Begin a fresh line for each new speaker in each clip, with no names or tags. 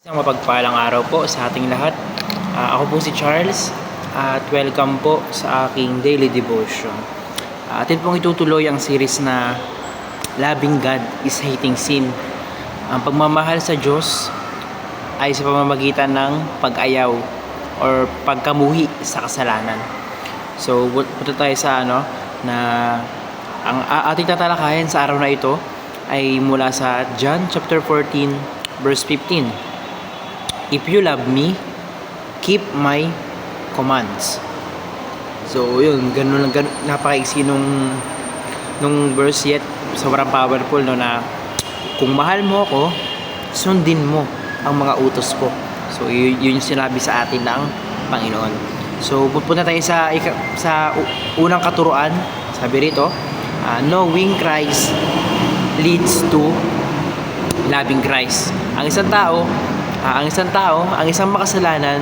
Isang mapagpalang araw po sa ating lahat. Ako po si Charles at welcome po sa aking daily devotion. Atin pong itutuloy ang series na Loving God is Hating Sin. Ang pagmamahal sa Diyos ay sa pamamagitan ng pag-ayaw or pagkamuhi sa kasalanan. So, punta tayo sa na ang ating tatalakayin sa araw na ito ay mula sa John chapter 14 verse 15. If you love me, keep my commands. So, yun, ganun napakaiksi nung verse yet. Sobrang powerful, no, na kung mahal mo ako, sundin mo ang mga utos ko. So, yun yung sinabi sa atin ng Panginoon. So, pupunta tayo sa unang katuruan. Sabi rito, knowing Christ leads to loving Christ. Ang isang makasalanan,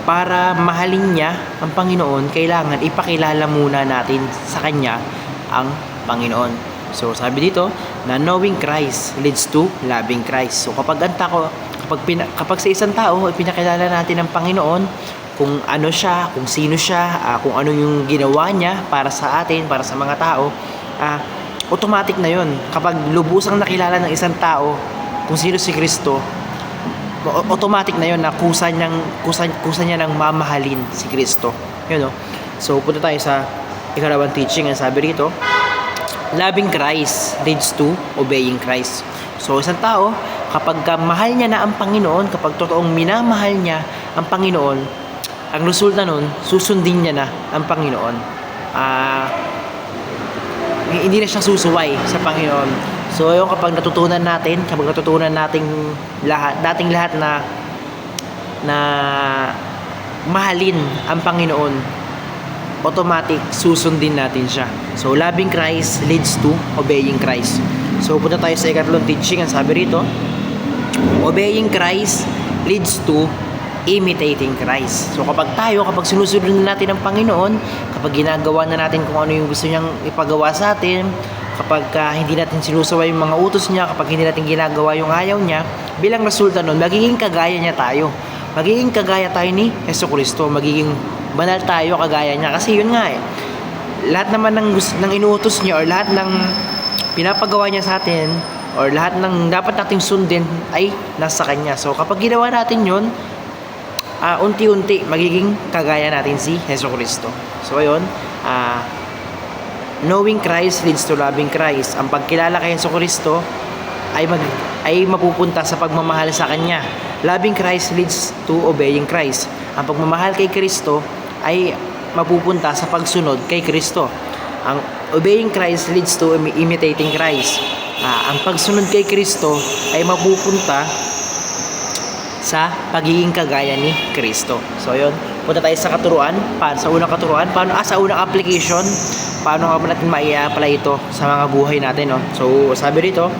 para mahalin niya ang Panginoon, kailangan ipakilala muna natin sa Kanya ang Panginoon. So, sabi dito, na knowing Christ leads to loving Christ. So, kapag sa isang tao, ipinakilala natin ang Panginoon, kung ano siya, kung sino siya, kung ano yung ginawa niya para sa atin, para sa mga tao, automatic na yun. Kapag lubusang nakilala ng isang tao kung sino si Kristo, automatic na yun na kusa niya ng mamahalin si Kristo. Yun, no? So, punta tayo sa ikalawang teaching. Ang sabi rito, loving Christ leads to obeying Christ. So, isang tao, kapag mahal niya na ang Panginoon, kapag totoong minamahal niya ang Panginoon, ang resulta nun, susundin niya na ang Panginoon. Hindi na siya susuway sa Panginoon. So, yung kapag natutunan natin nating lahat na mahalin ang Panginoon, automatic susundin natin siya. So, loving Christ leads to obeying Christ. So, punta tayo sa ikatlong teaching. Ang sabi rito, obeying Christ leads to imitating Christ. So, kapag sinusunod natin ang Panginoon, kapag ginagawa na natin kung ano yung gusto niyang ipagawa sa atin, kapag hindi natin sinusaway yung mga utos niya, kapag hindi natin ginagawa yung ayaw niya, bilang resulta nun, magiging kagaya niya tayo. Magiging kagaya tayo ni Jesucristo. Magiging banal tayo kagaya niya. Kasi yun nga lahat naman ng inuutos niya or lahat ng pinapagawa niya sa atin or lahat ng dapat nating sundin ay nasa Kanya. So, kapag ginawa natin yun, unti-unti magiging kagaya natin si Jesucristo. So, ayun, knowing Christ leads to loving Christ. Ang pagkilala kay Jesucristo ay mapupunta sa pagmamahal sa Kanya. Loving Christ leads to obeying Christ. Ang pagmamahal kay Kristo ay mapupunta sa pagsunod kay Kristo. Ang obeying Christ leads to imitating Christ. Ang pagsunod kay Kristo ay mapupunta sa pagiging kagaya ni Kristo. So, yun. Punta tayo sa katuruan. Sa unang katuruan. Sa unang application, paano nga ba natin mai-apply ito sa mga buhay natin, no? So, sabi rito,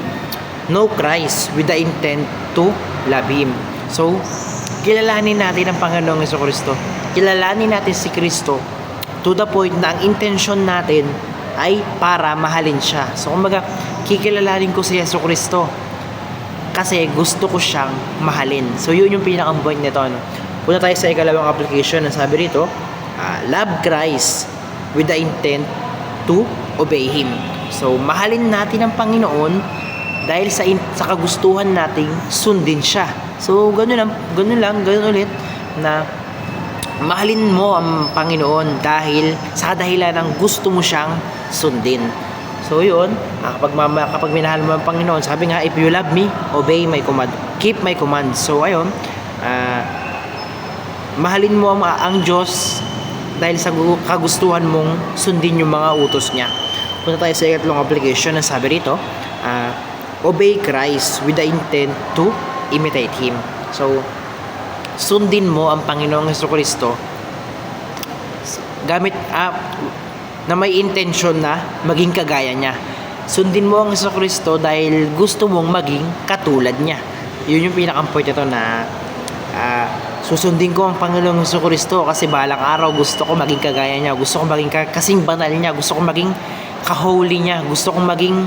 know Christ with the intent to love Him. So, kilalanin natin ang Panginoong Jesucristo. Kilalanin natin si Kristo to the point na ang intention natin ay para mahalin siya. So, kumbaga, kikilalanin ko si Jesucristo kasi gusto ko siyang mahalin. So, yun yung pinaka-point nito, no? Punta tayo sa ikalawang application. Ang sabi rito, love Christ with the intent to obey Him. So, mahalin natin ang Panginoon dahil sa kagustuhan nating sundin siya. So, ganun ulit, na mahalin mo ang Panginoon dahil sa kadahilan ng gusto mo siyang sundin. So, yun, kapag minahal mo ang Panginoon, sabi nga, if you love me, obey my command. Keep my command. So, ayun, mahalin mo ang Diyos dahil sa kagustuhan mong sundin yung mga utos niya. Punta tayo sa ikatlong application. Ang sabi rito, obey Christ with the intent to imitate Him. So, sundin mo ang Panginoong Jesucristo gamit na may intention na maging kagaya niya. Sundin mo ang Jesucristo dahil gusto mong maging katulad niya. Yun yung pinaka-point ito na susundin ko ang Panginoong Jesucristo kasi balang araw gusto ko maging kagaya niya, gusto ko maging kasing banal niya, gusto ko maging ka-holy niya, gusto ko maging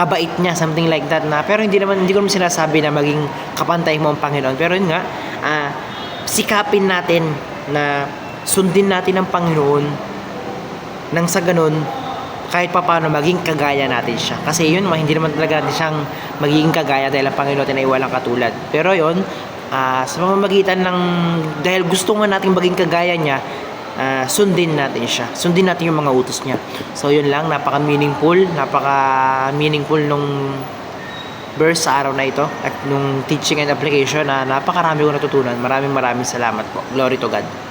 kabait niya, something like that na. Pero hindi ko naman sinasabi na maging kapantay mo ang Panginoon. Pero yun nga, sikapin natin na sundin natin ang Panginoon nang sa ganun kahit papaano maging kagaya natin siya. Kasi yun, hindi naman talaga natin siyang magiging kagaya dahil ang Panginoon natin ay walang katulad. Pero yun, sa pamamagitan ng, dahil gusto nga natin maging kagaya niya, sundin natin siya. Sundin natin yung mga utos niya. So yun lang, napaka-meaningful nung verse sa araw na ito at nung teaching and application na napakarami ko natutunan. Maraming salamat po. Glory to God.